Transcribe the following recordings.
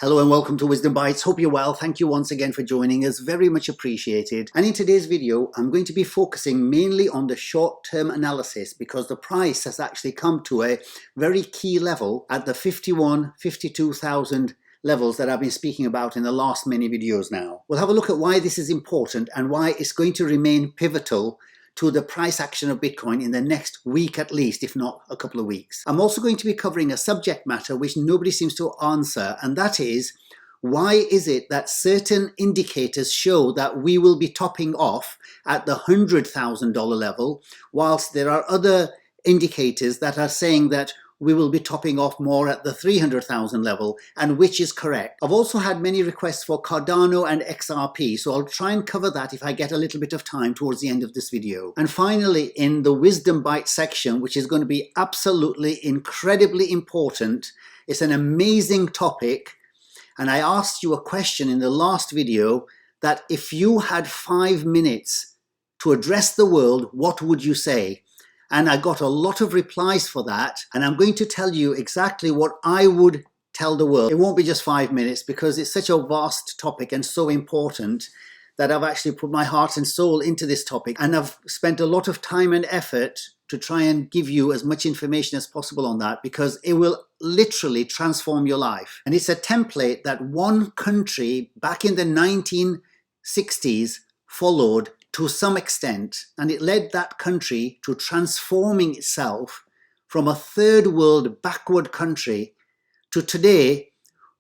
Hello and welcome to Wisdom Bites. Hope you're well. Thank you once again for joining us. Very much appreciated. And in today's video, I'm going to be focusing mainly on the short-term analysis because the price has actually come to a very key level at the 52,000 levels that I've been speaking about in the last many videos now. We'll have a look at why this is important and why it's going to remain pivotal to the price action of Bitcoin in the next week at least, if not a couple of weeks. I'm also going to be covering a subject matter which nobody seems to answer, and that is, why is it that certain indicators show that we will be topping off at the $100,000 level, whilst there are other indicators that are saying that we will be topping off more at the 300,000 level, and which is correct. I've also had many requests for Cardano and XRP, so I'll try and cover that if I get a little bit of time towards the end of this video. And finally, in the Wisdom Bite section, which is going to be absolutely incredibly important, it's an amazing topic, and I asked you a question in the last video that if you had 5 minutes to address the world, what would you say? And I got a lot of replies for that. And I'm going to tell you exactly what I would tell the world. It won't be just 5 minutes because it's such a vast topic and so important that I've actually put my heart and soul into this topic. And I've spent a lot of time and effort to try and give you as much information as possible on that because it will literally transform your life. And it's a template that one country back in the 1960s followed to some extent, and it led that country to transforming itself from a third world backward country to today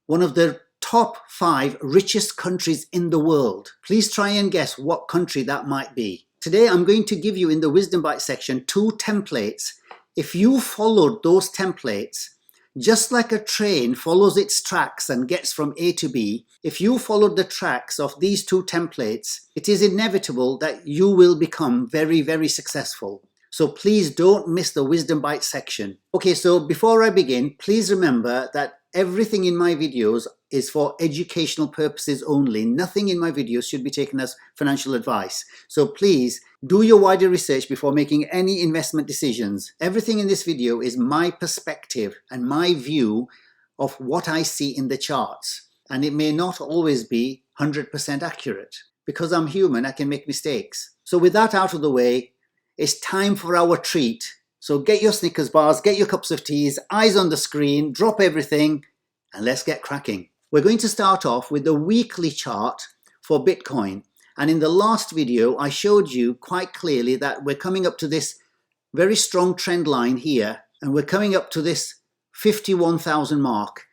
one of the top 5 richest countries in the world. Please try and guess what country that might be. Today I'm going to give you in the Wisdom Bite section 2 templates. If you followed those templates, just like a train follows its tracks and gets from A to B, if you followed the tracks of these 2 templates, it is inevitable that you will become very, very successful. So please don't miss the Wisdom Bite section. Okay, so before I begin, please remember that everything in my videos is for educational purposes only. Nothing in my videos should be taken as financial advice. So please do your wider research before making any investment decisions. Everything in this video is my perspective and my view of what I see in the charts. And it may not always be 100% accurate. Because I'm human, I can make mistakes. So with that out of the way, it's time for our treat. So get your Snickers bars, get your cups of teas, eyes on the screen, drop everything, and let's get cracking. We're going to start off with the weekly chart for Bitcoin. And in the last video, I showed you quite clearly that we're coming up to this very strong trend line here, and we're coming up to this 51,000 mark.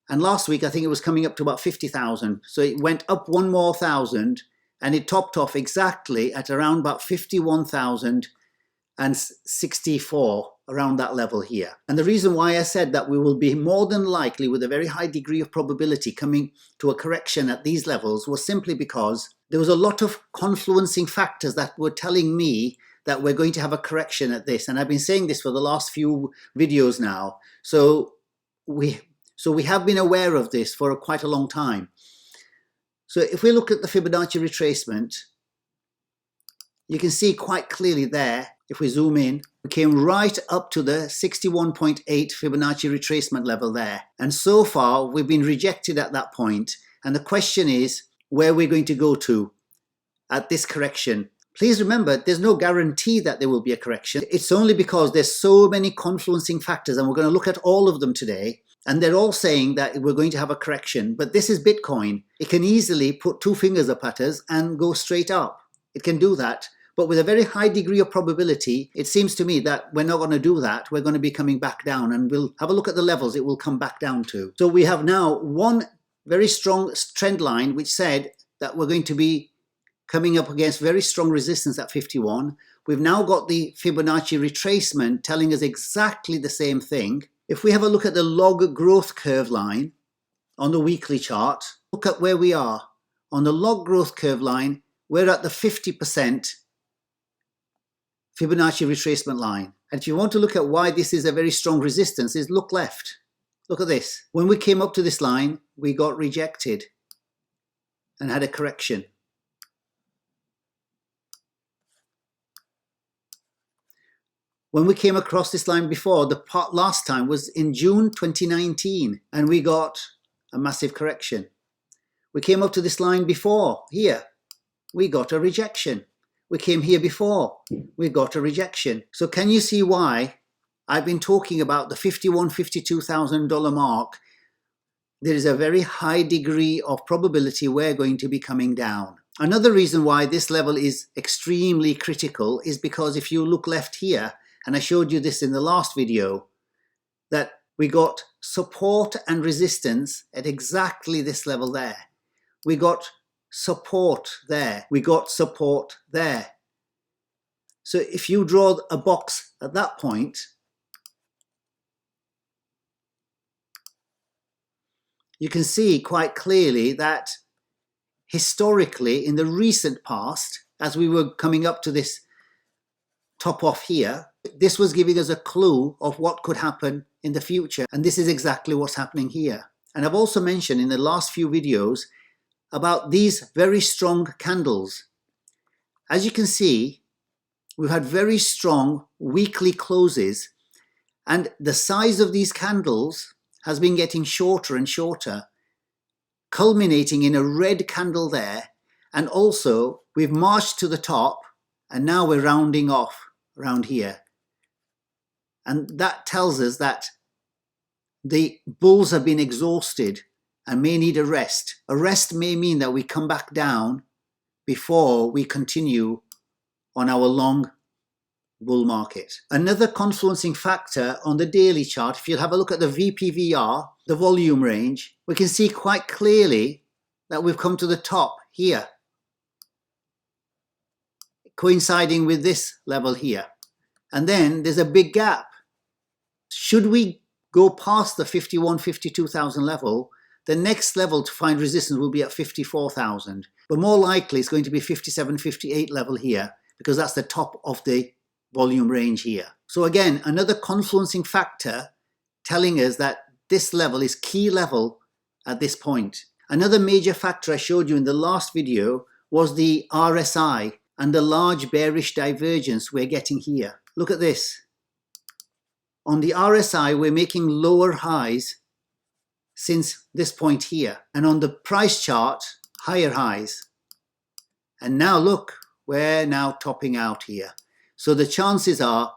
And last week, I think it was coming up to about 50,000. So it went up one more thousand, and it topped off exactly at around about 51,064, around that level here. And the reason why I said that we will be more than likely with a very high degree of probability coming to a correction at these levels was simply because there was a lot of confluencing factors that were telling me that we're going to have a correction at this. And I've been saying this for the last few videos now. So we have been aware of this for quite a long time. So if we look at the Fibonacci retracement, you can see quite clearly there, if we zoom in, we came right up to the 61.8 Fibonacci retracement level there. And so far, we've been rejected at that point. And the question is where we're going to go to at this correction. Please remember, there's no guarantee that there will be a correction. It's only because there's so many confluencing factors, and we're going to look at all of them today. And they're all saying that we're going to have a correction. But this is Bitcoin. It can easily put 2 fingers up at us and go straight up. It can do that. But with a very high degree of probability, it seems to me that we're not going to do that. We're going to be coming back down, and we'll have a look at the levels it will come back down to. So we have now one very strong trend line which said that we're going to be coming up against very strong resistance at 51. We've now got the Fibonacci retracement telling us exactly the same thing. If we have a look at the log growth curve line on the weekly chart, look at where we are. On the log growth curve line, we're at the 50% Fibonacci retracement line. And if you want to look at why this is a very strong resistance, is look left. Look at this. When we came up to this line, we got rejected and had a correction. When we came across this line before, the part last time was in June 2019, and we got a massive correction. We came up to this line before, here, we got a rejection. We came here before, we got a rejection. So can you see why I've been talking about the $51,000, $52,000 mark? There is a very high degree of probability we're going to be coming down. Another reason why this level is extremely critical is because if you look left here, and I showed you this in the last video, that we got support and resistance at exactly this level there. We got support there. We got support there. So if you draw a box at that point, you can see quite clearly that historically, in the recent past, as we were coming up to this top off here, this was giving us a clue of what could happen in the future. And this is exactly what's happening here. And I've also mentioned in the last few videos about these very strong candles. As you can see, we've had very strong weekly closes, and the size of these candles has been getting shorter and shorter, culminating in a red candle there. And also we've marched to the top, and now we're rounding off around here. And that tells us that the bulls have been exhausted and may need a rest. A rest may mean that we come back down before we continue on our long bull market. Another confluencing factor on the daily chart, if you have a look at the VPVR, the volume range, we can see quite clearly that we've come to the top here, coinciding with this level here. And then there's a big gap. Should we go past the 52,000 level, the next level to find resistance will be at 54,000. But more likely it's going to be 57, 58 level here, because that's the top of the volume range here. So again, another confluencing factor telling us that this level is key level at this point. Another major factor I showed you in the last video was the RSI and the large bearish divergence we're getting here. Look at this. On the RSI, we're making lower highs since this point here. And on the price chart, higher highs. And now look, we're now topping out here. So the chances are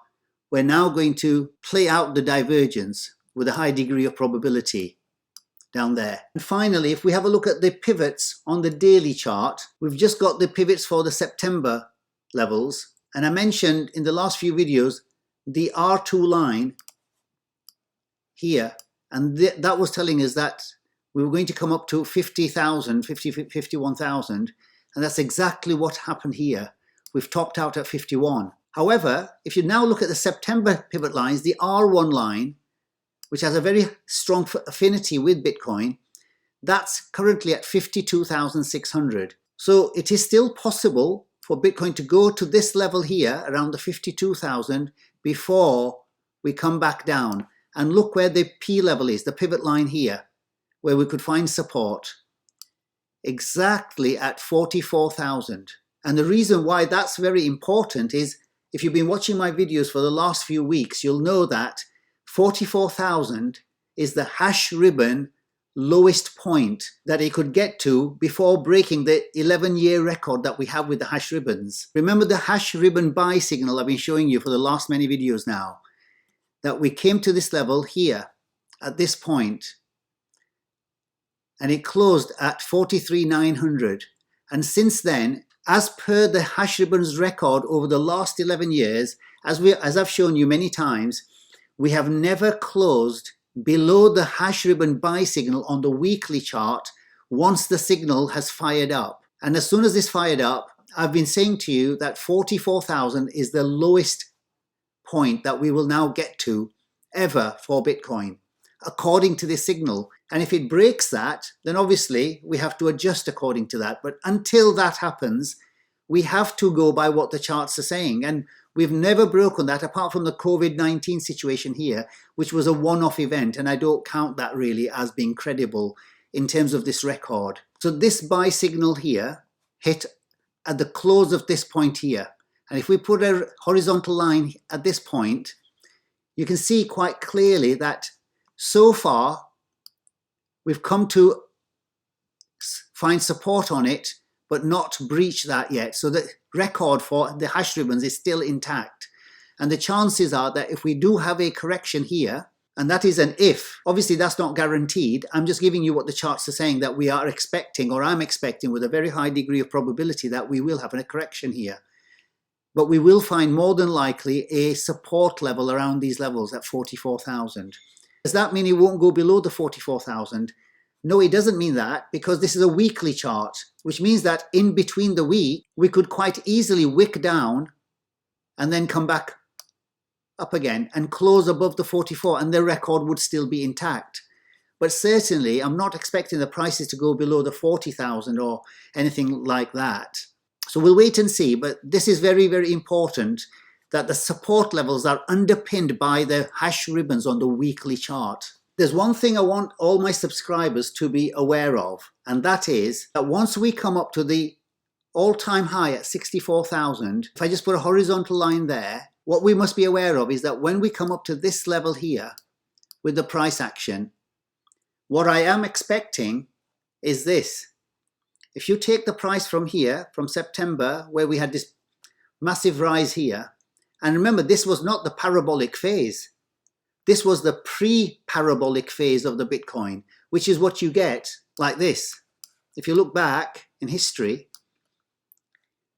we're now going to play out the divergence with a high degree of probability down there. And finally, if we have a look at the pivots on the daily chart, we've just got the pivots for the September levels. And I mentioned in the last few videos the R2 line here, and that was telling us that we were going to come up to 50,000, 51,000, and that's exactly what happened here. We've topped out at 51. However, if you now look at the September pivot lines, the R1 line, which has a very strong affinity with Bitcoin, that's currently at 52,600. So it is still possible for Bitcoin to go to this level here, around the 52,000, before we come back down. And look where the P level is, the pivot line here, where we could find support, exactly at 44,000. And the reason why that's very important is, if you've been watching my videos for the last few weeks, you'll know that 44,000 is the hash ribbon lowest point that it could get to before breaking the 11-year record that we have with the hash ribbons. Remember the hash ribbon buy signal I've been showing you for the last many videos now, that we came to this level here at this point, and it closed at 43,900. And since then, as per the hash ribbons record over the last 11 years, as I've shown you many times, we have never closed below the hash ribbon buy signal on the weekly chart once the signal has fired up. And as soon as this fired up, I've been saying to you that 44,000 is the lowest point that we will now get to ever for Bitcoin, according to this signal. And if it breaks that, then obviously we have to adjust according to that. But until that happens, we have to go by what the charts are saying. And we've never broken that, apart from the COVID-19 situation here, which was a one-off event. And I don't count that really as being credible in terms of this record. So this buy signal here hit at the close of this point here. And if we put a horizontal line at this point, you can see quite clearly that so far We've come to find support on it, but not breach that yet. So the record for the hash ribbons is still intact. And the chances are that if we do have a correction here, and that is an if, obviously that's not guaranteed. I'm just giving you what the charts are saying, that we are expecting, or I'm expecting with a very high degree of probability, that we will have a correction here. But we will find more than likely a support level around these levels at 44,000. Does that mean it won't go below the 44,000? No, it doesn't mean that, because this is a weekly chart, which means that in between the week, we could quite easily wick down and then come back up again and close above the 44, and the record would still be intact. But certainly, I'm not expecting the prices to go below the 40,000 or anything like that. So we'll wait and see, but this is very, very important that the support levels are underpinned by the hash ribbons on the weekly chart. There's one thing I want all my subscribers to be aware of, and that is that once we come up to the all-time high at 64,000, if I just put a horizontal line there, what we must be aware of is that when we come up to this level here with the price action, what I am expecting is this. If you take the price from here, from September, where we had this massive rise here, and remember, this was not the parabolic phase. This was the pre-parabolic phase of the Bitcoin, which is what you get like this. If you look back in history,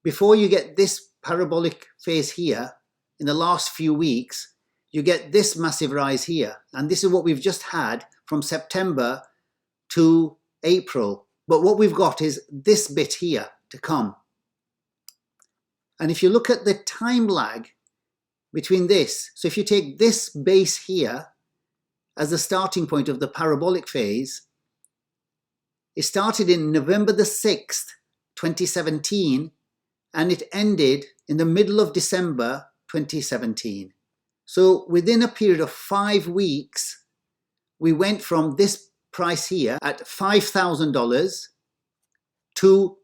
before you get this parabolic phase here, in the last few weeks, you get this massive rise here. And this is what we've just had from September to April. But what we've got is this bit here to come. And if you look at the time lag between this, so if you take this base here as the starting point of the parabolic phase, it started in November the 6th, 2017, and it ended in the middle of December 2017. So within a period of 5 weeks, we went from this price here at $5,000 to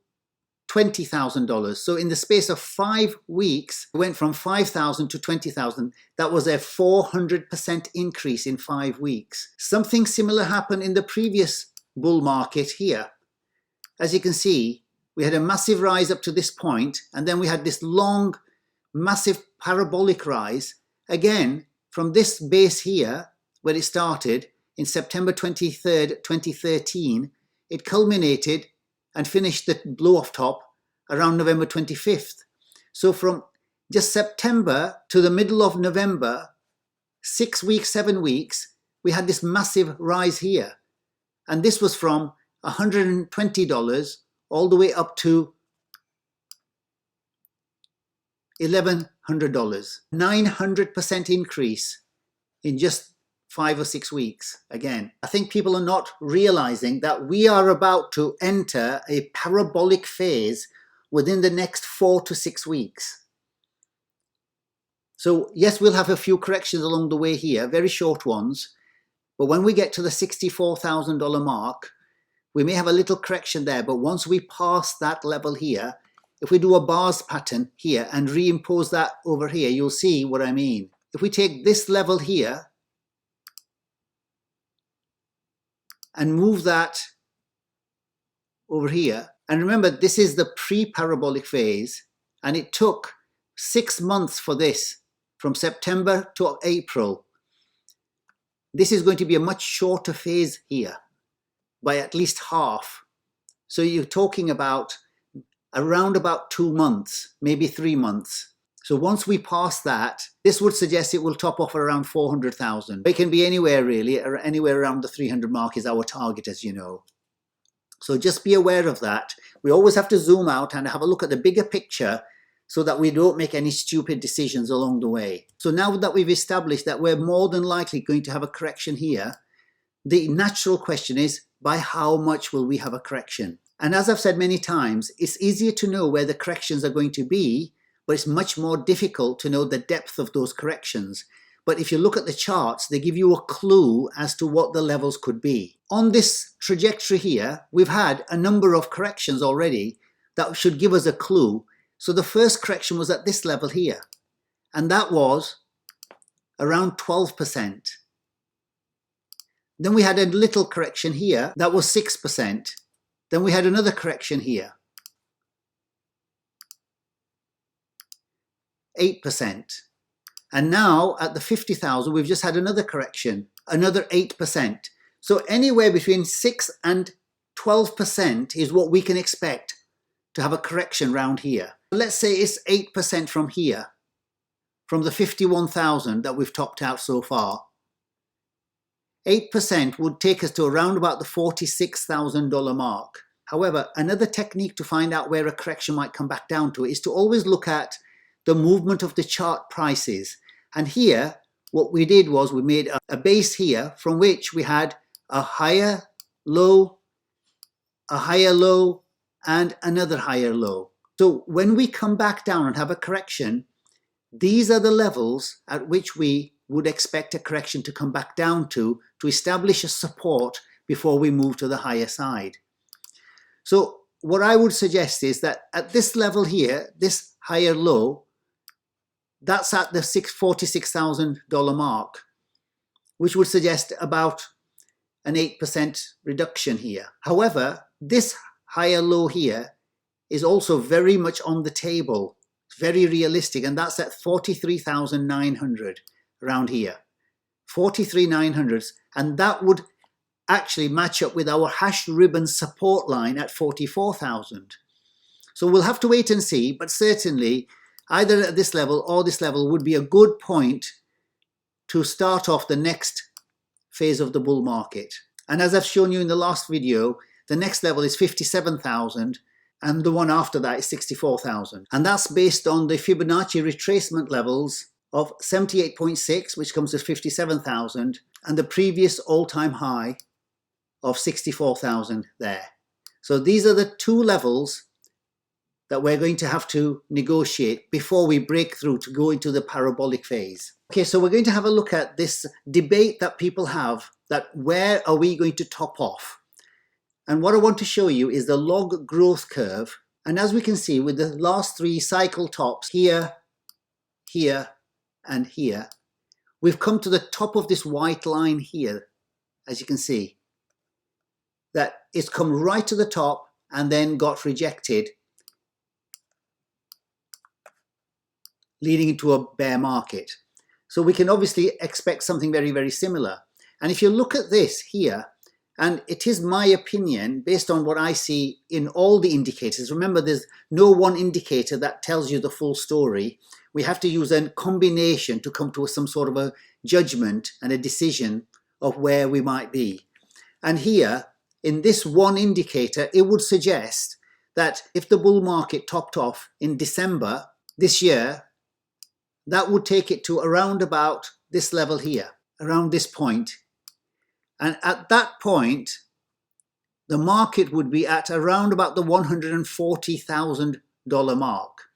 $20,000. So in the space of 5 weeks, we went from 5,000 to 20,000. That was a 400% increase in 5 weeks. Something similar happened in the previous bull market here. As you can see, we had a massive rise up to this point, and then we had this long, massive parabolic rise, again, from this base here, where it started in September 23rd, 2013, it culminated and finished the blow-off top around November 25th. So from just September to the middle of November, 6 weeks, 7 weeks, we had this massive rise here. And this was from $120 all the way up to $1,100. 900% increase in just 5 or 6 weeks. Again, I think people are not realizing that we are about to enter a parabolic phase within the next 4 to 6 weeks. So yes, we'll have a few corrections along the way here, very short ones. But when we get to the $64,000 mark, we may have a little correction there. But once we pass that level here, if we do a bars pattern here and reimpose that over here, you'll see what I mean. If we take this level here and move that over here, and remember, this is the pre-parabolic phase, and it took 6 months for this, from September to April. This is going to be a much shorter phase here, by at least half. So you're talking about around about 2 months, maybe 3 months. So once we pass that, this would suggest it will top off at around 400,000. It can be anywhere really, or anywhere around the 300 mark is our target, as you know. So just be aware of that. We always have to zoom out and have a look at the bigger picture so that we don't make any stupid decisions along the way. So now that we've established that we're more than likely going to have a correction here, the natural question is, by how much will we have a correction? And as I've said many times, it's easier to know where the corrections are going to be, but it's much more difficult to know the depth of those corrections. But if you look at the charts, they give you a clue as to what the levels could be. On this trajectory here, we've had a number of corrections already that should give us a clue. So the first correction was at this level here, and that was around 12%. Then we had a little correction here. That was 6%. Then we had another correction here. 8%. And now at the 50,000, we've just had another correction, another 8%. So anywhere between 6 and 12% is what we can expect to have a correction round here. Let's say it's 8% from here, from the 51,000 that we've topped out so far. 8% would take us to around about the $46,000 mark. However, another technique to find out where a correction might come back down to is to always look at the movement of the chart prices. And here, what we did was we made a base here from which we had a higher low, and another higher low. So when we come back down and have a correction, these are the levels at which we would expect a correction to come back down to establish a support before we move to the higher side. So what I would suggest is that at this level here, this higher low, that's at the $46,000 mark, which would suggest about an 8% reduction here. However, this higher low here is also very much on the table, very realistic, and that's at 43,900 around here. 43,900, and that would actually match up with our hash ribbon support line at 44,000. So we'll have to wait and see, but certainly either at this level or this level would be a good point to start off the next phase of the bull market. And as I've shown you in the last video, the next level is 57,000 and the one after that is 64,000. And that's based on the Fibonacci retracement levels of 78.6, which comes to 57,000, and the previous all-time high of 64,000 there. So these are the two levels that we're going to have to negotiate before we break through to go into the parabolic phase. Okay, so we're going to have a look at this debate that people have, that where are we going to top off? And what I want to show you is the log growth curve. And as we can see with the last three cycle tops here, here, and here, we've come to the top of this white line here, as you can see, that it's come right to the top and then got rejected, leading into a bear market. So we can obviously expect something very, very similar. And if you look at this here, and it is my opinion based on what I see in all the indicators. Remember, there's no one indicator that tells you the full story. We have to use a combination to come to some sort of a judgment and a decision of where we might be. And here, in this one indicator, it would suggest that if the bull market topped off in December this year, that would take it to around about this level here, around this point. And at that point, the market would be at around about the $140,000 mark.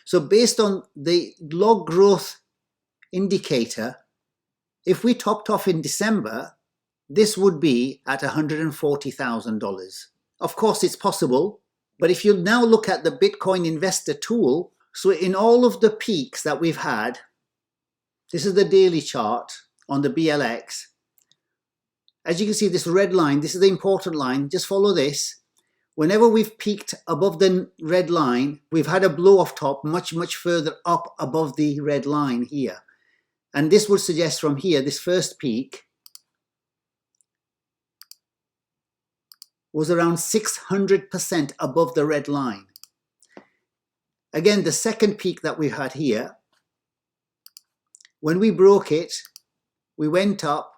So based on the log growth indicator, if we topped off in December, this would be at $140,000. Of course, it's possible, but if you now look at the Bitcoin investor tool, so in all of the peaks that we've had, this is the daily chart on the BLX. As you can see, this red line, this is the important line, just follow this. Whenever we've peaked above the red line, we've had a blow off top much, much further up above the red line here. And this would suggest from here, this first peak was around 600% above the red line. Again, the second peak that we had here, when we broke it, we went up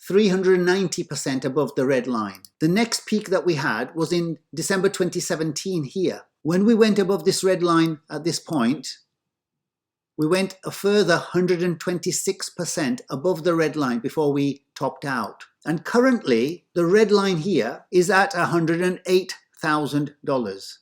390% above the red line. The next peak that we had was in December 2017 here. When we went above this red line at this point, we went a further 126% above the red line before we topped out. And currently, the red line here is at $108,000.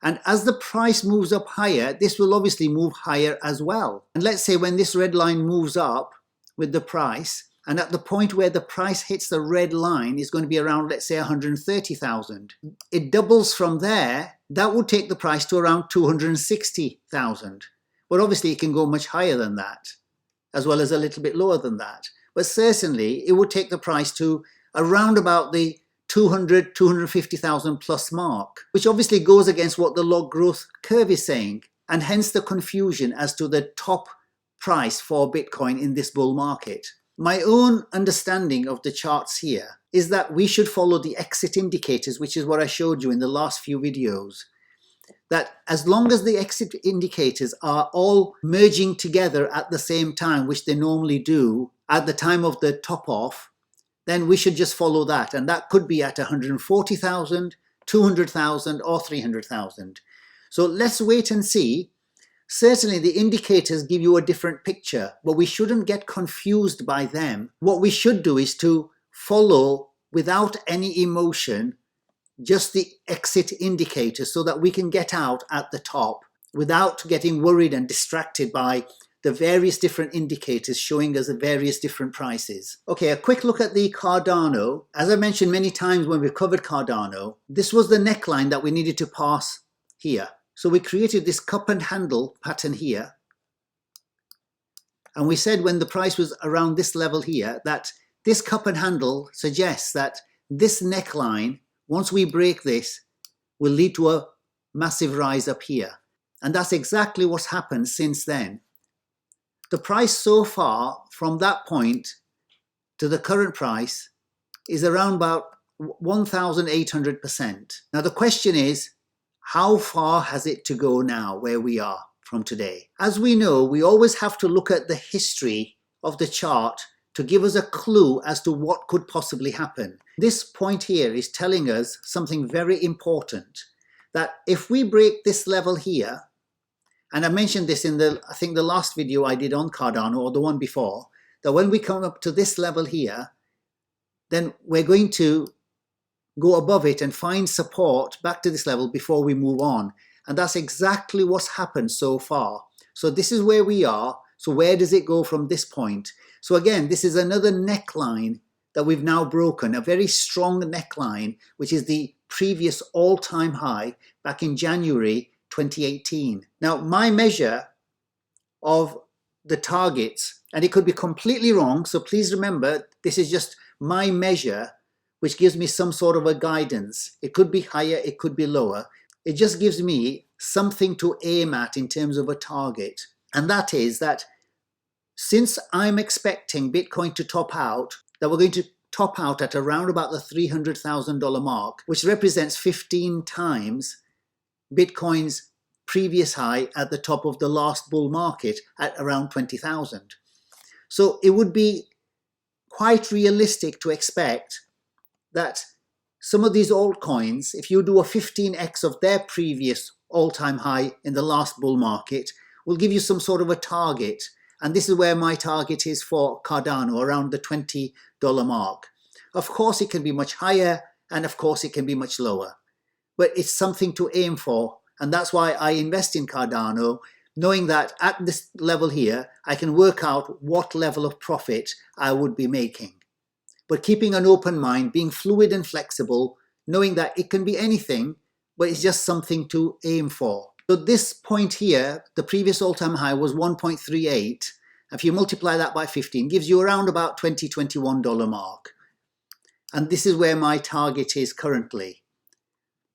And as the price moves up higher, this will obviously move higher as well. And let's say when this red line moves up with the price, and at the point where the price hits the red line is going to be around, let's say, 130,000. It doubles from there. That would take the price to around 260,000. But obviously it can go much higher than that, as well as a little bit lower than that. but certainly it would take the price to around about the 250,000 plus mark, which obviously goes against what the log growth curve is saying, and hence the confusion as to the top price for Bitcoin in this bull market. My own understanding of the charts here is that we should follow the exit indicators, which is what I showed you in the last few videos. That as long as the exit indicators are all merging together at the same time, which they normally do at the time of the top off, then we should just follow that. And that could be at 140,000, 200,000 or 300,000. So let's wait and see. Certainly the indicators give you a different picture, but we shouldn't get confused by them. What we should do is to follow without any emotion just the exit indicators so that we can get out at the top without getting worried and distracted by the various different indicators showing us the various different prices. Okay, a quick look at the Cardano. As I mentioned many times when we've covered Cardano, this was the neckline that we needed to pass here. So we created this cup and handle pattern here. And we said when the price was around this level here, that this cup and handle suggests that this neckline, once we break this, will lead to a massive rise up here. And that's exactly what's happened since then. The price so far from that point to the current price is around about 1,800%. Now the question is, how far has it to go now where we are from today? As we know, we always have to look at the history of the chart to give us a clue as to what could possibly happen. This point here is telling us something very important, that if we break this level here, and I mentioned this in I think the last video I did on Cardano or the one before, that when we come up to this level here, then we're going to go above it and find support back to this level before we move on. And that's exactly what's happened so far. So this is where we are. So where does it go from this point? So again, this is another neckline that we've now broken, a very strong neckline, which is the previous all-time high back in January 2018. Now, my measure of the targets, and it could be completely wrong, so please remember, this is just my measure, which gives me some sort of a guidance. It could be higher, it could be lower. It just gives me something to aim at in terms of a target. And that is that since I'm expecting Bitcoin to top out, that we're going to top out at around about the $300,000 mark, which represents 15 times Bitcoin's previous high at the top of the last bull market at around 20,000. So it would be quite realistic to expect that some of these altcoins, if you do a 15x of their previous all-time high in the last bull market, will give you some sort of a target. And this is where my target is for Cardano, around the $20 mark. Of course, it can be much higher, and of course, it can be much lower. But it's something to aim for. And that's why I invest in Cardano, knowing that at this level here, I can work out what level of profit I would be making. But keeping an open mind, being fluid and flexible, knowing that it can be anything, but it's just something to aim for. So this point here, the previous all-time high was 1.38. If you multiply that by 15, gives you around about $20, $21 mark. And this is where my target is currently.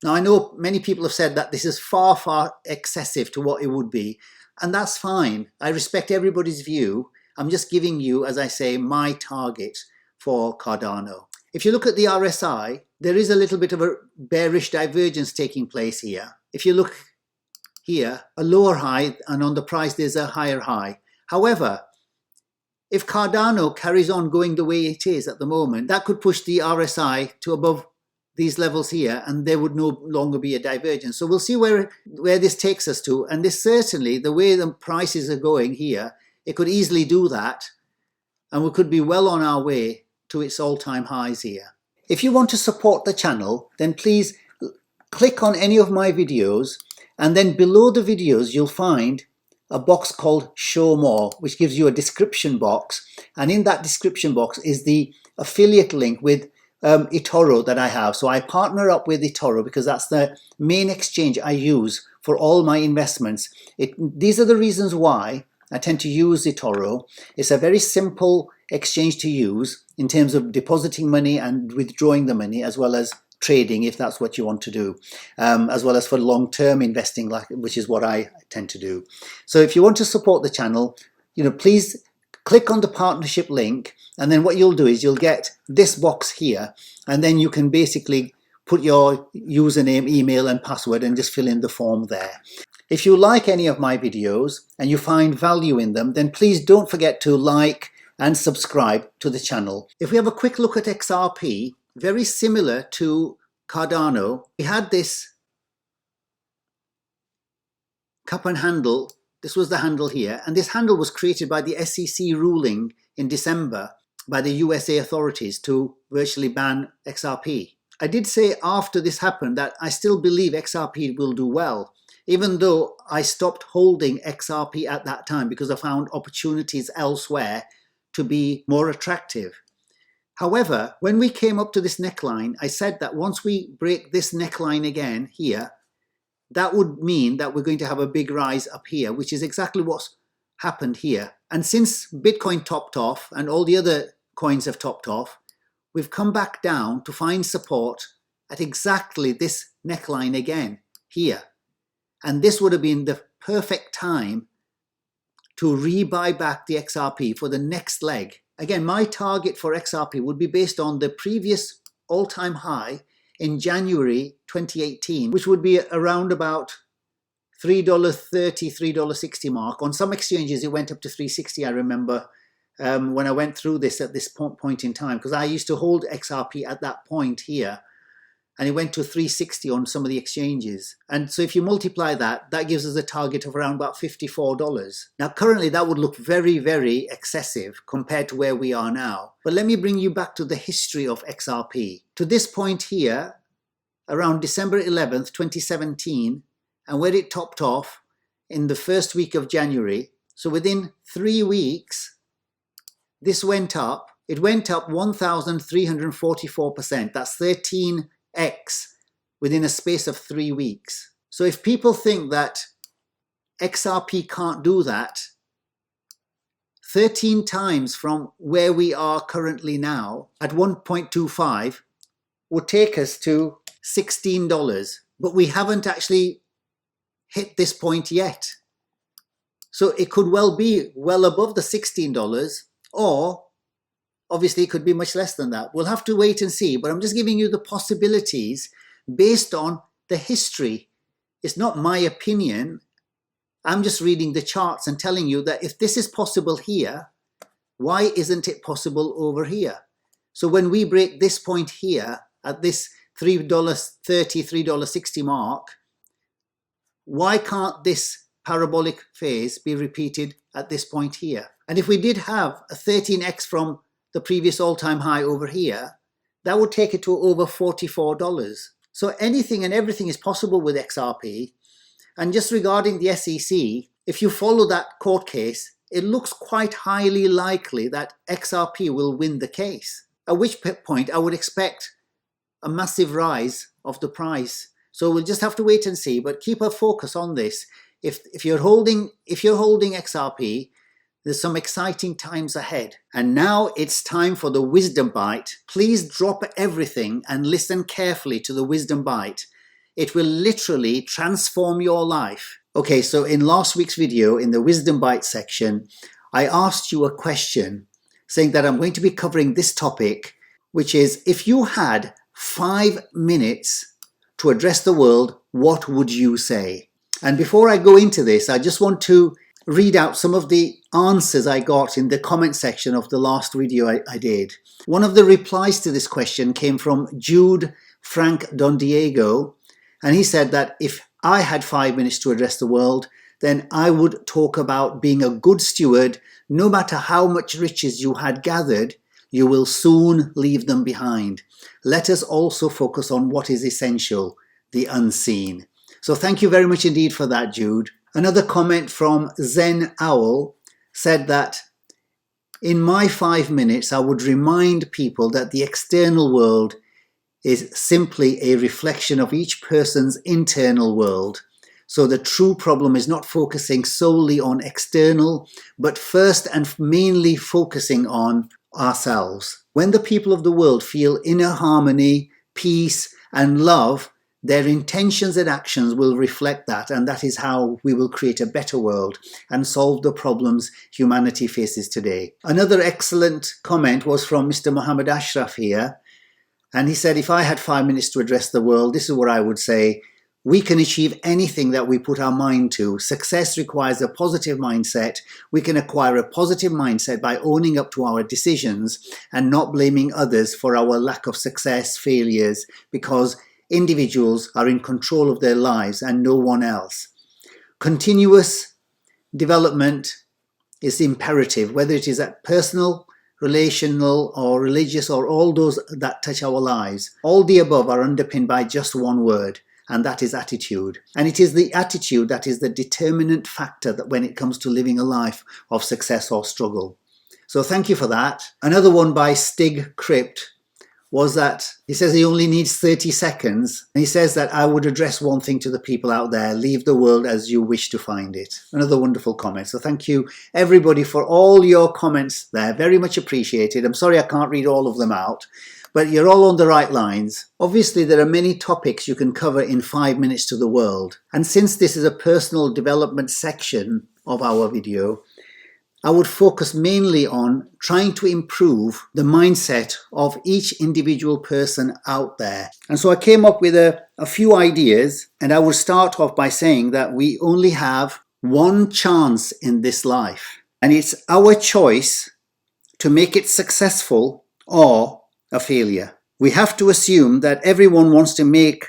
Now, I know many people have said that this is far, far excessive to what it would be. And that's fine. I respect everybody's view. I'm just giving you, as I say, my target for Cardano. If you look at the RSI, there is a little bit of a bearish divergence taking place here. If you look here, a lower high, and on the price there's a higher high. However, if Cardano carries on going the way it is at the moment, that could push the RSI to above these levels here, and there would no longer be a divergence. So we'll see where this takes us to. And this certainly, the way the prices are going here, it could easily do that. And we could be well on our way to its all-time highs here. If you want to support the channel, then please click on any of my videos, and then below the videos you'll find a box called Show More, which gives you a description box. And in that description box is the affiliate link with eToro that I have. So I partner up with eToro because that's the main exchange I use for all my investments. These are the reasons why I tend to use eToro. It's a very simple exchange to use in terms of depositing money and withdrawing the money, as well as trading if that's what you want to do, as well as for long-term investing, which is what I tend to do. So if you want to support the channel, please click on the partnership link, and then what you'll do is you'll get this box here, and then you can basically put your username, email and password and just fill in the form there. If you like any of my videos and you find value in them, then please don't forget to like and subscribe to the channel. If we have a quick look at XRP, very similar to Cardano, we had this cup and handle. This was the handle here, and this handle was created by the SEC ruling in December by the USA authorities to virtually ban XRP. I did say after this happened that I still believe XRP will do well, even though I stopped holding XRP at that time because I found opportunities elsewhere to be more attractive. However, when we came up to this neckline, I said that once we break this neckline again here, that would mean that we're going to have a big rise up here, which is exactly what's happened here. And since Bitcoin topped off and all the other coins have topped off, we've come back down to find support at exactly this neckline again here. And this would have been the perfect time to rebuy back the XRP for the next leg. Again, my target for XRP would be based on the previous all-time high in January 2018, which would be around about $3.30, $3.60 mark. On some exchanges, it went up to $3.60, I remember, when I went through this at this point in time, because I used to hold XRP at that point here, and it went to $3.60 on some of the exchanges. And so if you multiply that, that gives us a target of around about $54. Now, currently, that would look very, very excessive compared to where we are now. But let me bring you back to the history of XRP. To this point here, around December 11th, 2017, and where it topped off in the first week of January. So within 3 weeks, this went up. It went up 1,344%. That's 13x within a space of 3 weeks. So if people think that XRP can't do that, 13 times from where we are currently now at 1.25 would take us to $16. But we haven't actually hit this point yet. So it could well be well above the $16, or obviously it could be much less than that. We'll have to wait and see, but I'm just giving you the possibilities based on the history. It's not my opinion. I'm just reading the charts and telling you that if this is possible here, why isn't it possible over here? So when we break this point here at this $3.30, $3.60 mark, why can't this parabolic phase be repeated at this point here? And if we did have a 13x from the previous all-time high over here, that would take it to over $44. So anything and everything is possible with XRP. And just regarding the SEC, if you follow that court case, it looks quite highly likely that XRP will win the case, at which point I would expect a massive rise of the price. So we'll just have to wait and see, but keep a focus on this. If you're holding XRP, there's some exciting times ahead. And now it's time for the wisdom bite. Please drop everything and listen carefully to the wisdom bite. It will literally transform your life. Okay, so in last week's video, in the wisdom bite section, I asked you a question saying that I'm going to be covering this topic, which is, if you had 5 minutes to address the world, what would you say? And before I go into this, I just want to read out some of the answers I got in the comment section of the last video I did. One of the replies to this question came from Jude Frank Don Diego, and he said that if I had 5 minutes to address the world, then I would talk about being a good steward. No matter how much riches you had gathered, you will soon leave them behind. Let us also focus on what is essential, the unseen. So thank you very much indeed for that, Jude. Another comment from Zen Owl said that in my 5 minutes, I would remind people that the external world is simply a reflection of each person's internal world. So the true problem is not focusing solely on external, but first and mainly focusing on ourselves. When the people of the world feel inner harmony, peace, and love, their intentions and actions will reflect that, and that is how we will create a better world and solve the problems humanity faces today. Another excellent comment was from Mr. Muhammad Ashraf here, and he said, if I had 5 minutes to address the world, this is what I would say. We can achieve anything that we put our mind to. Success requires a positive mindset. We can acquire a positive mindset by owning up to our decisions and not blaming others for our lack of success, failures, because individuals are in control of their lives and no one else. Continuous development is imperative, whether it is at personal, relational, or religious, or all those that touch our lives. All the above are underpinned by just one word, and that is attitude. And it is the attitude that is the determinant factor that when it comes to living a life of success or struggle. So thank you for that. Another one by Stig Crypt was that he says he only needs 30 seconds. And he says that I would address one thing to the people out there: leave the world as you wish to find it. Another wonderful comment. So thank you everybody for all your comments there. Very much appreciated. I'm sorry I can't read all of them out, but you're all on the right lines. Obviously, there are many topics you can cover in 5 minutes to the world. And since this is a personal development section of our video, I would focus mainly on trying to improve the mindset of each individual person out there. And so I came up with a few ideas, and I will start off by saying that we only have one chance in this life, and it's our choice to make it successful or a failure. We have to assume that everyone wants to make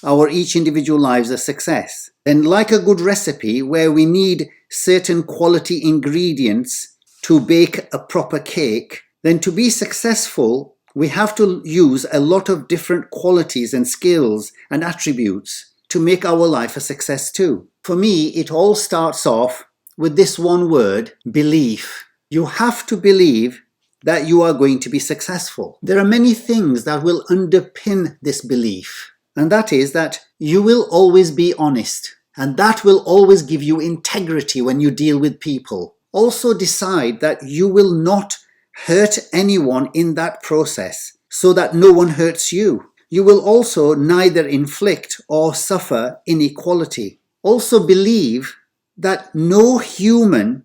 our each individual lives a success. Then, like a good recipe where we need certain quality ingredients to bake a proper cake, then to be successful, we have to use a lot of different qualities and skills and attributes to make our life a success too. For me, it all starts off with this one word: belief. You have to believe that you are going to be successful. There are many things that will underpin this belief, and that is that you will always be honest, and that will always give you integrity when you deal with people. Also decide that you will not hurt anyone in that process, so that no one hurts you. You will also neither inflict or suffer inequality. Also believe that no human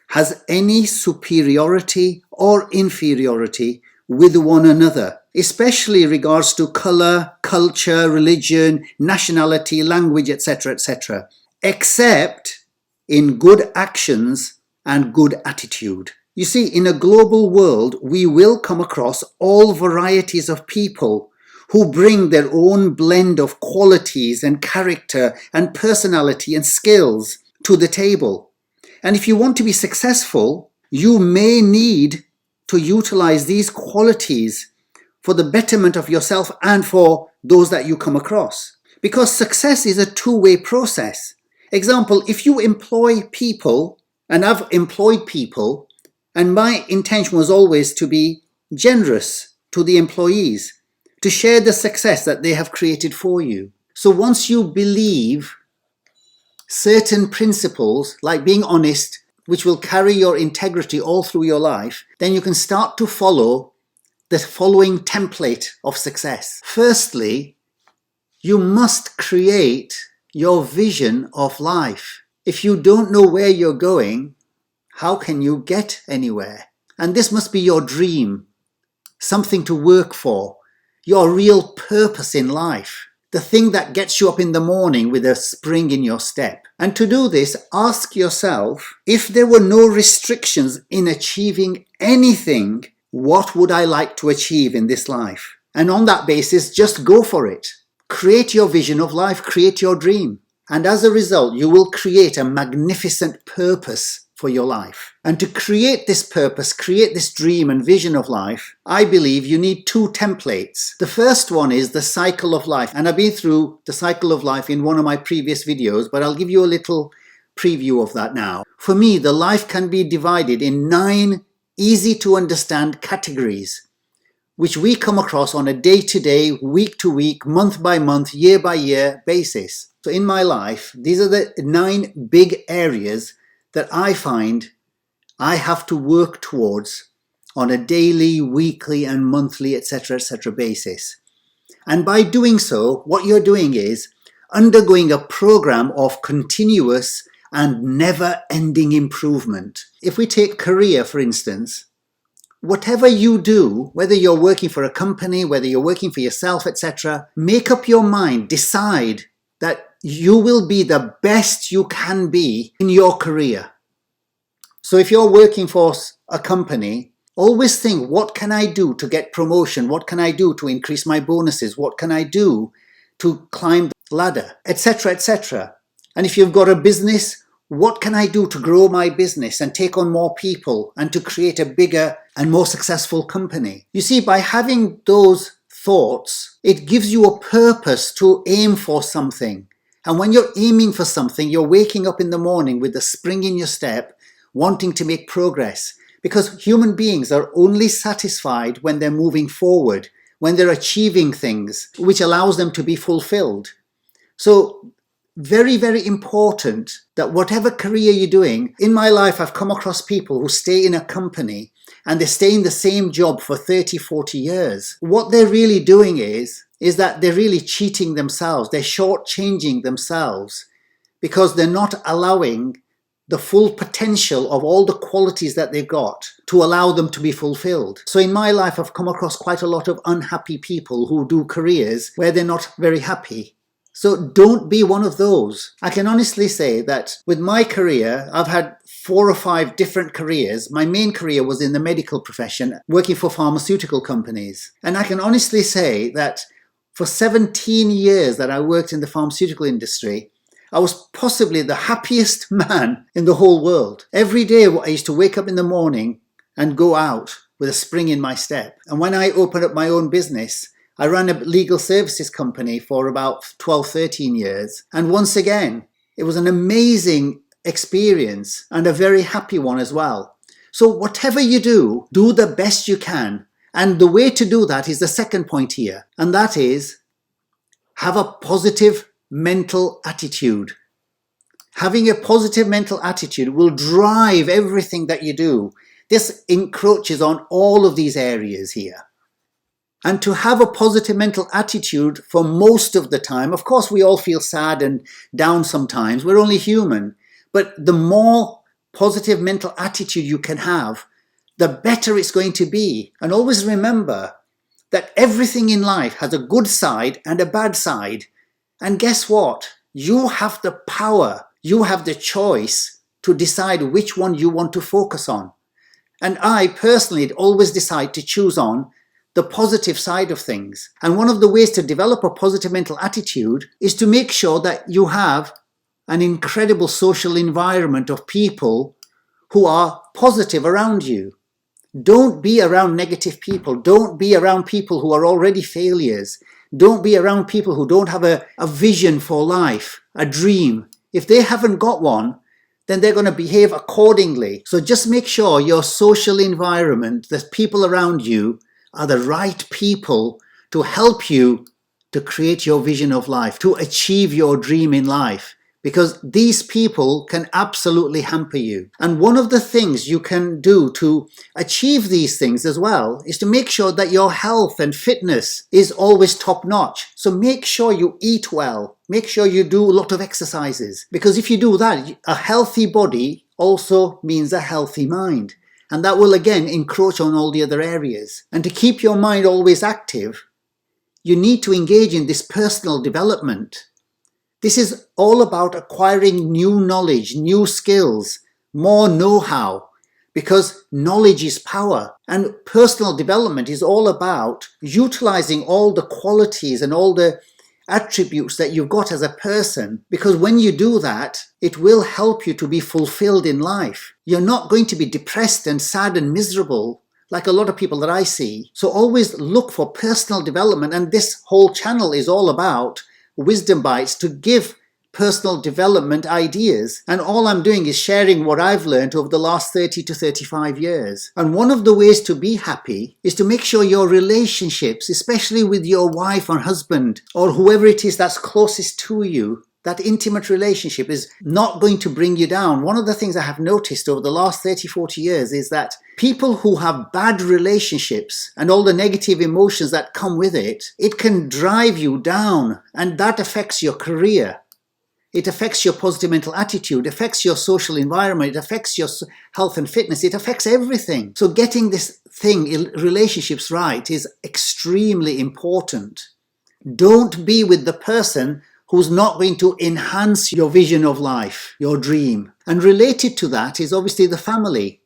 has any superiority or inferiority with one another, especially regards to color, culture, religion, nationality, language, etc., etc., except in good actions and good attitude. You see, in a global world, we will come across all varieties of people who bring their own blend of qualities and character and personality and skills to the table. And if you want to be successful, you may need to utilize these qualities for the betterment of yourself and for those that you come across. Because success is a two-way process. Example, if you employ people, and I've employed people, and my intention was always to be generous to the employees, to share the success that they have created for you. So once you believe certain principles, like being honest, which will carry your integrity all through your life, then you can start to follow the following template of success. Firstly, you must create your vision of life. If you don't know where you're going, how can you get anywhere? And this must be your dream, something to work for, your real purpose in life, the thing that gets you up in the morning with a spring in your step. And to do this, ask yourself, if there were no restrictions in achieving anything, what would I like to achieve in this life? And on that basis, just go for it. Create your vision of life, create your dream. And as a result, you will create a magnificent purpose for your life. And to create this purpose, create this dream and vision of life, I believe you need two templates. The first one is the cycle of life. And I've been through the cycle of life in one of my previous videos, but I'll give you a little preview of that now. For me, the life can be divided in 9 easy to understand categories, which we come across on a day-to-day, week-to-week, month-by-month, year-by-year basis. So in my life, these are the 9 big areas that I find I have to work towards on a daily, weekly and monthly, etc. basis. And by doing so, what you're doing is undergoing a program of continuous and never-ending improvement. If we take career, for instance, whatever you do, whether you're working for a company, whether you're working for yourself, etc., make up your mind, decide that you will be the best you can be in your career. So if you're working for a company, always think, what can I do to get promotion? What can I do to increase my bonuses? What can I do to climb the ladder, etc. And if you've got a business, what can I do to grow my business and take on more people and to create a bigger and more successful company? You see, by having those thoughts, it gives you a purpose to aim for something. And when you're aiming for something, you're waking up in the morning with a spring in your step, wanting to make progress. Because human beings are only satisfied when they're moving forward, when they're achieving things, which allows them to be fulfilled. So very, very important that whatever career you're doing, in my life I've come across people who stay in a company and they stay in the same job for 30, 40 years. What they're really doing is that they're really cheating themselves. They're shortchanging themselves because they're not allowing the full potential of all the qualities that they've got to allow them to be fulfilled. So in my life, I've come across quite a lot of unhappy people who do careers where they're not very happy. So don't be one of those. I can honestly say that with my career, I've had 4 or 5 different careers. My main career was in the medical profession, working for pharmaceutical companies. And I can honestly say that for 17 years that I worked in the pharmaceutical industry, I was possibly the happiest man in the whole world. Every day I used to wake up in the morning and go out with a spring in my step. And when I opened up my own business, I ran a legal services company for about 12, 13 years. And once again, it was an amazing experience and a very happy one as well. So whatever you do, do the best you can. And the way to do that is the second point here. And that is, have a positive mental attitude. Having a positive mental attitude will drive everything that you do. This encroaches on all of these areas here. And to have a positive mental attitude for most of the time, of course we all feel sad and down sometimes, we're only human, but the more positive mental attitude you can have, the better it's going to be. And always remember that everything in life has a good side and a bad side. And guess what? You have the power, you have the choice to decide which one you want to focus on. And I personally always decide to choose on the positive side of things. And one of the ways to develop a positive mental attitude is to make sure that you have an incredible social environment of people who are positive around you. Don't be around negative people. Don't be around people who are already failures. Don't be around people who don't have a vision for life, a dream. If they haven't got one, then they're going to behave accordingly. So just make sure your social environment, the people around you, are the right people to help you to create your vision of life, to achieve your dream in life. Because these people can absolutely hamper you. And one of the things you can do to achieve these things as well is to make sure that your health and fitness is always top notch. So make sure you eat well. Make sure you do a lot of exercises. Because if you do that, a healthy body also means a healthy mind. And that will again encroach on all the other areas. And to keep your mind always active, you need to engage in this personal development. This is all about acquiring new knowledge, new skills, more know-how, because knowledge is power. And personal development is all about utilizing all the qualities and all the attributes that you've got as a person, because when you do that, it will help you to be fulfilled in life. You're not going to be depressed and sad and miserable like a lot of people that I see. So always look for personal development, and this whole channel is all about wisdom bites to give personal development ideas. And all I'm doing is sharing what I've learned over the last 30 to 35 years. And one of the ways to be happy is to make sure your relationships, especially with your wife or husband or whoever it is that's closest to you, That intimate relationship is not going to bring you down. One of the things I have noticed over the last 30, 40 years is that people who have bad relationships and all the negative emotions that come with it, it can drive you down, and that affects your career. It affects your positive mental attitude, affects your social environment, it affects your health and fitness, it affects everything. So getting this thing, relationships right, is extremely important. Don't be with the person who's not going to enhance your vision of life, your dream. And related to that is obviously the family.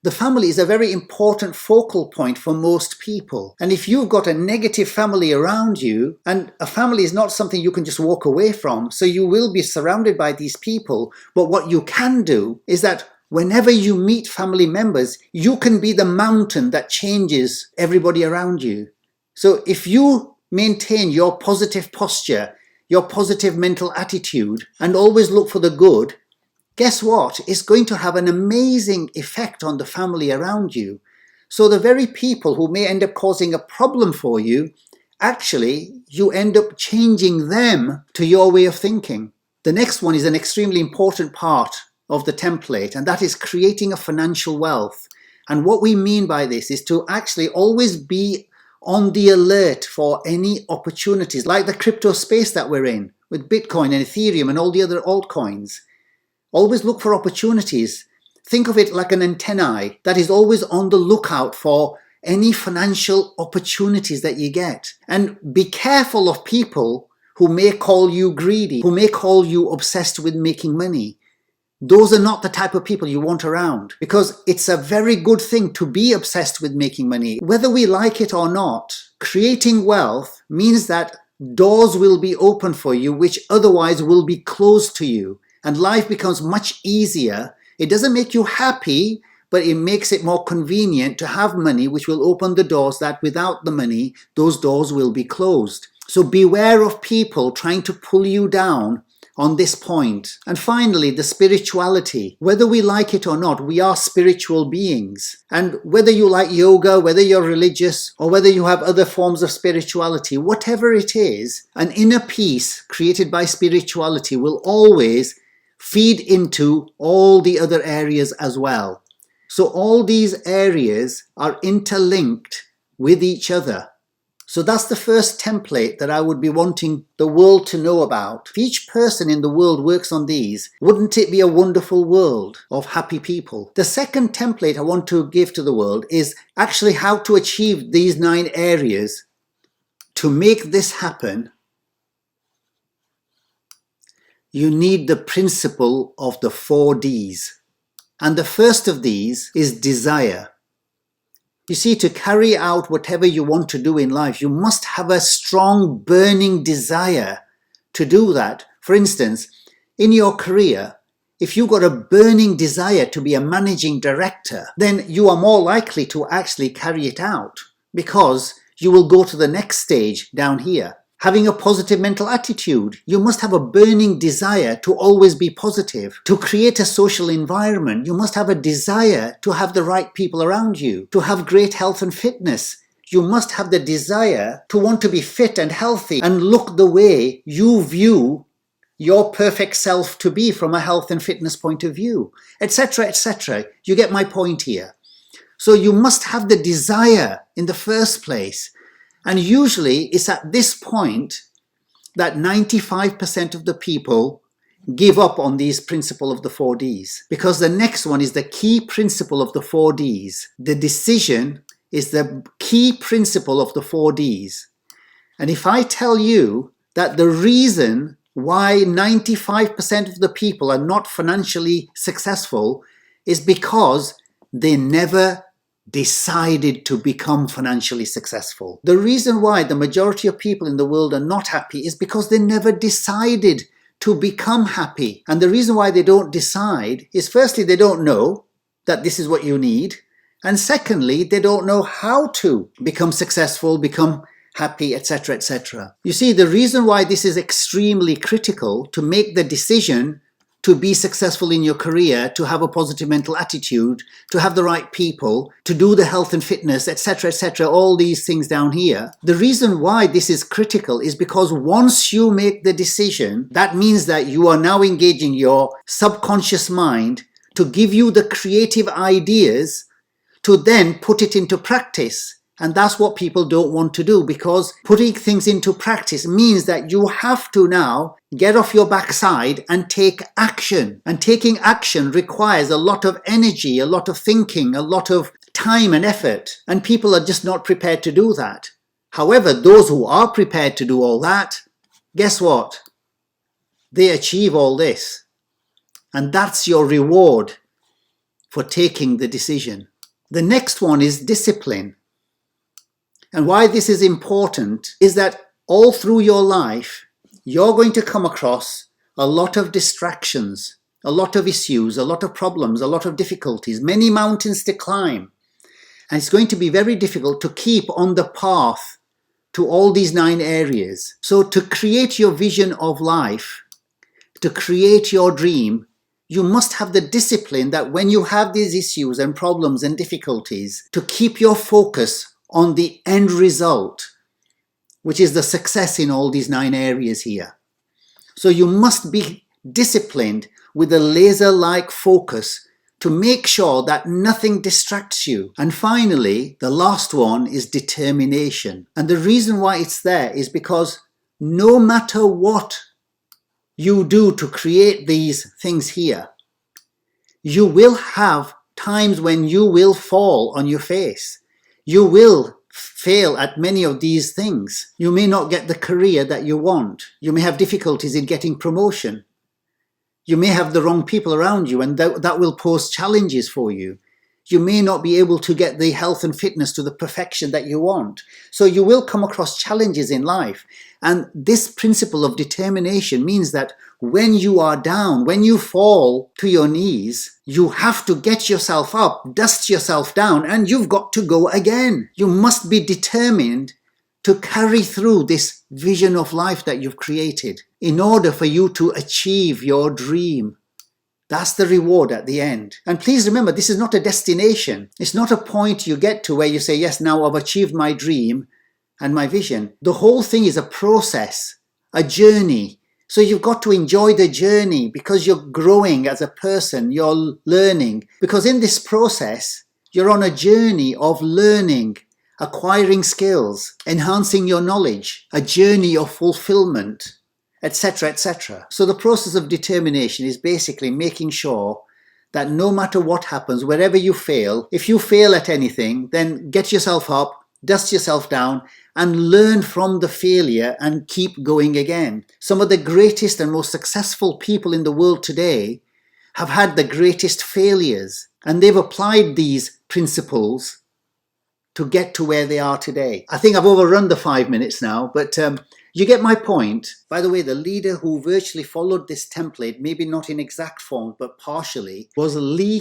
The family is a very important focal point for most people. And if you've got a negative family around you, and a family is not something you can just walk away from, so you will be surrounded by these people. But what you can do is that whenever you meet family members, you can be the mountain that changes everybody around you. So if you maintain your positive posture, your positive mental attitude, and always look for the good, guess what? It's going to have an amazing effect on the family around you. So the very people who may end up causing a problem for you, actually, you end up changing them to your way of thinking. The next one is an extremely important part of the template, and that is creating a financial wealth. And what we mean by this is to actually always be on the alert for any opportunities, like the crypto space that we're in, with Bitcoin and Ethereum and all the other altcoins. Always look for opportunities. Think of it like an antennae that is always on the lookout for any financial opportunities that you get. And be careful of people who may call you greedy, who may call you obsessed with making money. Those are not the type of people you want around, because it's a very good thing to be obsessed with making money. Whether we like it or not, creating wealth means that doors will be open for you which otherwise will be closed to you, and life becomes much easier. It doesn't make you happy, but it makes it more convenient to have money which will open the doors that without the money, those doors will be closed. So beware of people trying to pull you down on this point. And finally, the spirituality. Whether we like it or not, we are spiritual beings. And whether you like yoga, whether you're religious, or whether you have other forms of spirituality, whatever it is, an inner peace created by spirituality will always feed into all the other areas as well. So all these areas are interlinked with each other. So that's the first template that I would be wanting the world to know about. If each person in the world works on these, wouldn't it be a wonderful world of happy people? The second template I want to give to the world is actually how to achieve these 9 areas. To make this happen, you need the principle of the 4 Ds. And the first of these is desire. You see, to carry out whatever you want to do in life, you must have a strong burning desire to do that. For instance, in your career, if you've got a burning desire to be a managing director, then you are more likely to actually carry it out, because you will go to the next stage down here. Having a positive mental attitude, you must have a burning desire to always be positive. To create a social environment, you must have a desire to have the right people around you. To have great health and fitness, you must have the desire to want to be fit and healthy and look the way you view your perfect self to be from a health and fitness point of view, etc., etc. You get my point here. So you must have the desire in the first place. And usually it's at this point that 95% of the people give up on these principle of the 4 Ds. Because the next one is the key principle of the 4 Ds. The decision is the key principle of the 4 Ds. And if I tell you that the reason why 95% of the people are not financially successful is because they never decided to become financially successful. The reason why the majority of people in the world are not happy is because they never decided to become happy. And the reason why they don't decide is, firstly, they don't know that this is what you need. And secondly, they don't know how to become successful, become happy, etc., etc. You see, the reason why this is extremely critical to make the decision to be successful in your career, to have a positive mental attitude, to have the right people, to do the health and fitness, etc., all these things down here. The reason why this is critical is because once you make the decision, that means that you are now engaging your subconscious mind to give you the creative ideas to then put it into practice. And that's what people don't want to do, because putting things into practice means that you have to now get off your backside and take action. And taking action requires a lot of energy, a lot of thinking, a lot of time and effort. And people are just not prepared to do that. However, those who are prepared to do all that, guess what? They achieve all this. And that's your reward for taking the decision. The next one is discipline. And why this is important is that all through your life, you're going to come across a lot of distractions, a lot of issues, a lot of problems, a lot of difficulties, many mountains to climb. And it's going to be very difficult to keep on the path to all these 9 areas. So to create your vision of life, to create your dream, you must have the discipline that when you have these issues and problems and difficulties, to keep your focus on the end result, which is the success in all these 9 areas here. So you must be disciplined with a laser-like focus to make sure that nothing distracts you. And finally, the last one is determination. And the reason why it's there is because no matter what you do to create these things here, you will have times when you will fall on your face. You will fail at many of these things. You may not get the career that you want. You may have difficulties in getting promotion. You may have the wrong people around you, and that will pose challenges for you. You may not be able to get the health and fitness to the perfection that you want. So you will come across challenges in life. And this principle of determination means that when you are down, when you fall to your knees, you have to get yourself up, dust yourself down, and you've got to go again. You must be determined to carry through this vision of life that you've created in order for you to achieve your dream. That's the reward at the end. And please remember, this is not a destination. It's not a point you get to where you say, yes, now I've achieved my dream and my vision. The whole thing is a process, a journey. So you've got to enjoy the journey because you're growing as a person, you're learning. Because in this process, you're on a journey of learning, acquiring skills, enhancing your knowledge, a journey of fulfillment, etc. So the process of determination is basically making sure that no matter what happens, wherever you fail, if you fail at anything, then get yourself up, dust yourself down, and learn from the failure and keep going again. Some of the greatest and most successful people in the world today have had the greatest failures, and they've applied these principles to get to where they are today. I think I've overrun the 5 minutes now, but you get my point. By the way, the leader who virtually followed this template, maybe not in exact form, but partially, was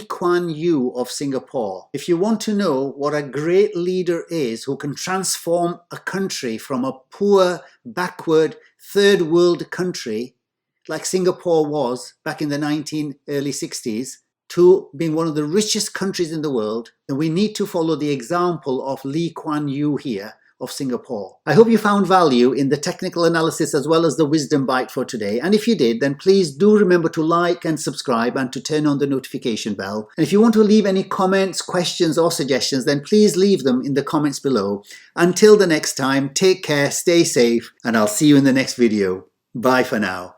Kuan of Singapore. If you want to know what a great leader is who can transform a country from a poor, backward, third world country, like Singapore was back in the early 60s, to being one of the richest countries in the world, then we need to follow the example of Kuan here of Singapore. I hope you found value in the technical analysis as well as the wisdom bite for today. And if you did, then please do remember to like and subscribe and to turn on the notification bell. And if you want to leave any comments, questions or suggestions, then please leave them in the comments below. Until the next time, take care, stay safe, and I'll see you in the next video. Bye for now.